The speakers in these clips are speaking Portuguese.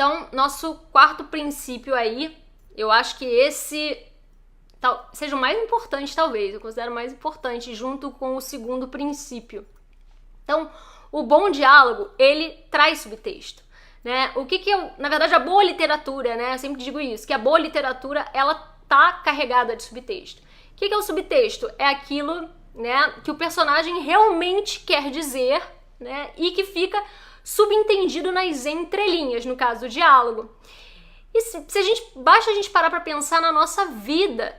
Então, nosso quarto princípio aí, eu acho que esse seja o mais importante, talvez, eu considero mais importante, junto com o segundo princípio. Então, o bom diálogo, ele traz subtexto, né? O que na verdade, a boa literatura, né? Eu sempre digo isso, que a boa literatura, ela tá carregada de subtexto. O que é o subtexto? É aquilo, né, que o personagem realmente quer dizer, né, e que fica subentendido nas entrelinhas, no caso do diálogo. E basta a gente parar para pensar na nossa vida,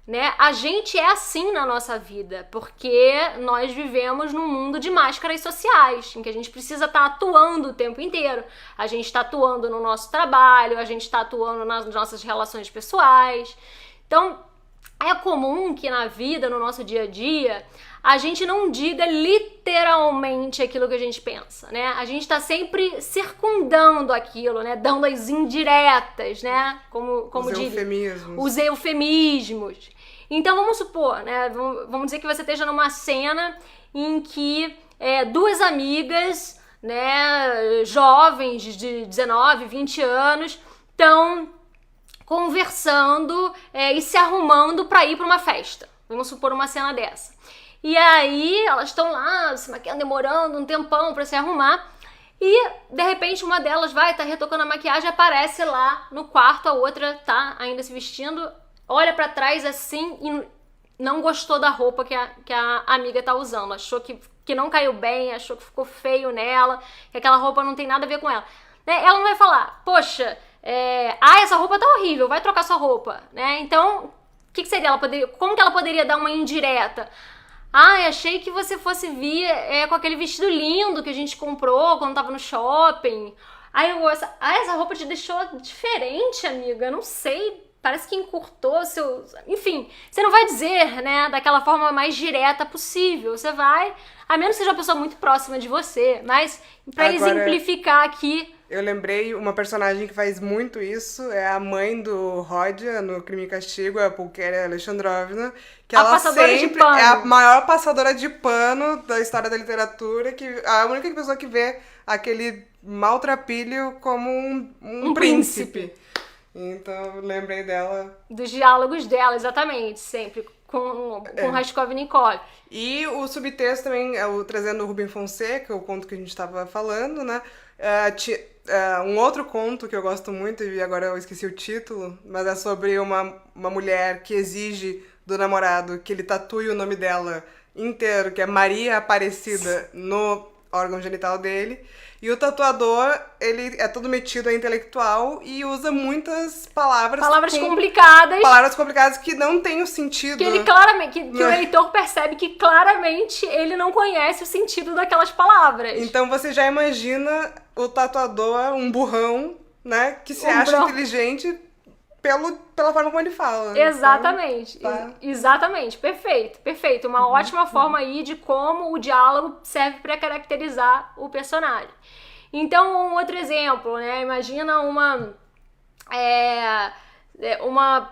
né? A gente é assim na nossa vida, porque nós vivemos num mundo de máscaras sociais, em que a gente precisa estar atuando o tempo inteiro. A gente está atuando no nosso trabalho, a gente está atuando nas nossas relações pessoais. Então, é comum que na vida, no nosso dia a dia, a gente não diga literalmente aquilo que a gente pensa, né? A gente tá sempre circundando aquilo, né? Dando as indiretas, né? Como Os eufemismos. Então, vamos supor, né? Vamos dizer que você esteja numa cena em que duas amigas, né? Jovens de 19, 20 anos, estão conversando e se arrumando para ir para uma festa. Vamos supor uma cena dessa. E aí elas estão lá se maquiando, demorando um tempão para se arrumar, e de repente uma delas tá retocando a maquiagem, aparece lá no quarto, a outra tá ainda se vestindo, olha para trás assim e não gostou da roupa que a amiga tá usando, achou que não caiu bem, achou que ficou feio nela, que aquela roupa não tem nada a ver com ela. Né? Ela não vai falar, poxa, essa roupa tá horrível, vai trocar sua roupa, né? Então, o que seria? Como que ela poderia dar uma indireta? Achei que você fosse vir com aquele vestido lindo que a gente comprou quando tava no shopping. Essa roupa te deixou diferente, amiga, não sei, parece que encurtou seu... Enfim, você não vai dizer, né, daquela forma mais direta possível, você vai, a menos que seja uma pessoa muito próxima de você, mas pra exemplificar aqui... Eu lembrei uma personagem que faz muito isso, é a mãe do Rodya no Crime e Castigo, a Pulcheria Alexandrovna, que ela sempre é a maior passadora de pano da história da literatura, que a única pessoa que vê aquele maltrapilho como um príncipe. Então, eu lembrei dela. Dos diálogos dela, exatamente, sempre, com Raskolnikov. E o subtexto também, trazendo o Rubem Fonseca, o conto que a gente estava falando, né? Um outro conto que eu gosto muito, e agora eu esqueci o título, mas é sobre uma mulher que exige do namorado que ele tatue o nome dela inteiro, que é Maria Aparecida, no órgão genital dele. E o tatuador, ele é todo metido a intelectual e usa muitas palavras complicadas. Palavras complicadas que não têm o sentido. Que ele claramente, que o leitor percebe que claramente ele não conhece o sentido daquelas palavras. Então você já imagina o tatuador, um burrão, né, que se acha inteligente pela forma como ele fala. Exatamente. Então, Exatamente. Perfeito. Uma ótima forma aí de como o diálogo serve para caracterizar o personagem. Então, um outro exemplo, né? Imagina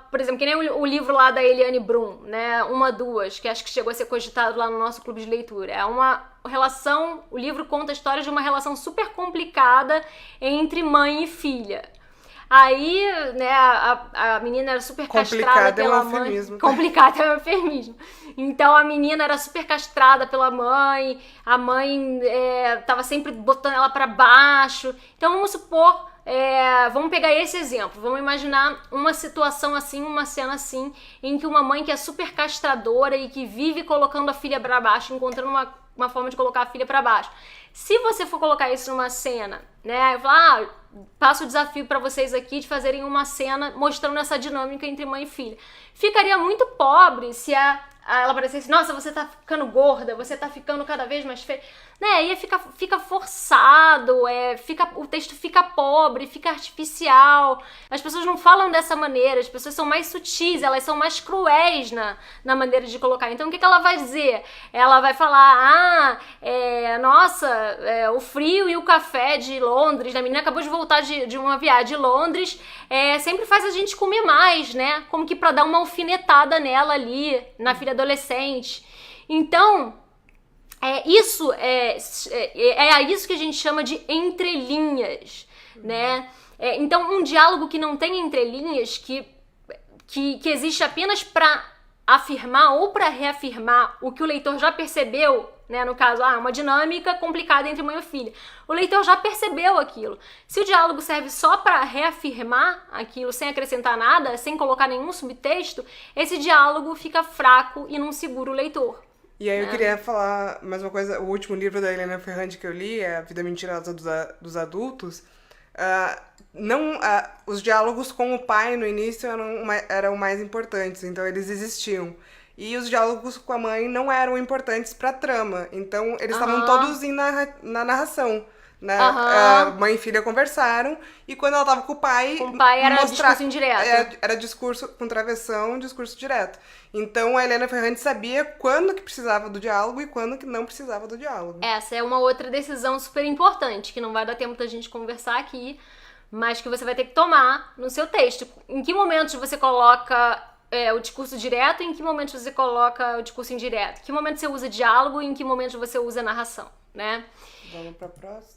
por exemplo, que nem o livro lá da Eliane Brum, né? Duas, que acho que chegou a ser cogitado lá no nosso clube de leitura. É uma relação, o livro conta a história de uma relação super complicada entre mãe e filha. Aí, né, a menina era super castrada pela mãe. Complicado é um eufemismo. Então a menina era super castrada pela mãe, a mãe tava sempre botando ela pra baixo. Então vamos supor, vamos pegar esse exemplo, vamos imaginar uma situação assim, uma cena assim, em que uma mãe que é super castradora e que vive colocando a filha pra baixo, encontrando uma forma de colocar a filha pra baixo. Se você for colocar isso numa cena, né, eu falo, passo o desafio para vocês aqui de fazerem uma cena mostrando essa dinâmica entre mãe e filha. Ficaria muito pobre se ela parecesse, nossa, você tá ficando gorda, você tá ficando cada vez mais feia. Né, e fica forçado, o texto fica pobre, fica artificial. As pessoas não falam dessa maneira, as pessoas são mais sutis, elas são mais cruéis na maneira de colocar. Então o que ela vai dizer? Ela vai falar, nossa, o frio e o café de Londres, a menina acabou de voltar de uma viagem de Londres, sempre faz a gente comer mais, né? Como que pra dar uma alfinetada nela ali, na filha adolescente. Então... isso é isso que a gente chama de entrelinhas, né? Então, um diálogo que não tem entrelinhas, que existe apenas para afirmar ou para reafirmar o que o leitor já percebeu, né? No caso, uma dinâmica complicada entre mãe e filha. O leitor já percebeu aquilo. Se o diálogo serve só para reafirmar aquilo, sem acrescentar nada, sem colocar nenhum subtexto, esse diálogo fica fraco e não segura o leitor. E aí eu queria falar mais uma coisa. O último livro da Helena Ferrante que eu li, é A Vida Mentirosa dos Adultos. Os diálogos com o pai no início eram mais importantes, então eles existiam. E os diálogos com a mãe não eram importantes pra trama, então eles estavam todos na narração. Né? Mãe e filha conversaram, e quando ela tava com o pai era discurso indireto. Era discurso com travessão, discurso direto. Então a Helena Ferrante sabia quando que precisava do diálogo e quando que não precisava do diálogo. Essa é uma outra decisão super importante, que não vai dar tempo da gente conversar aqui, mas que você vai ter que tomar no seu texto. Em que momentos você coloca o discurso direto e em que momentos você coloca o discurso indireto? Em que momento você usa diálogo e em que momento você usa narração, né? Vamos pra próxima.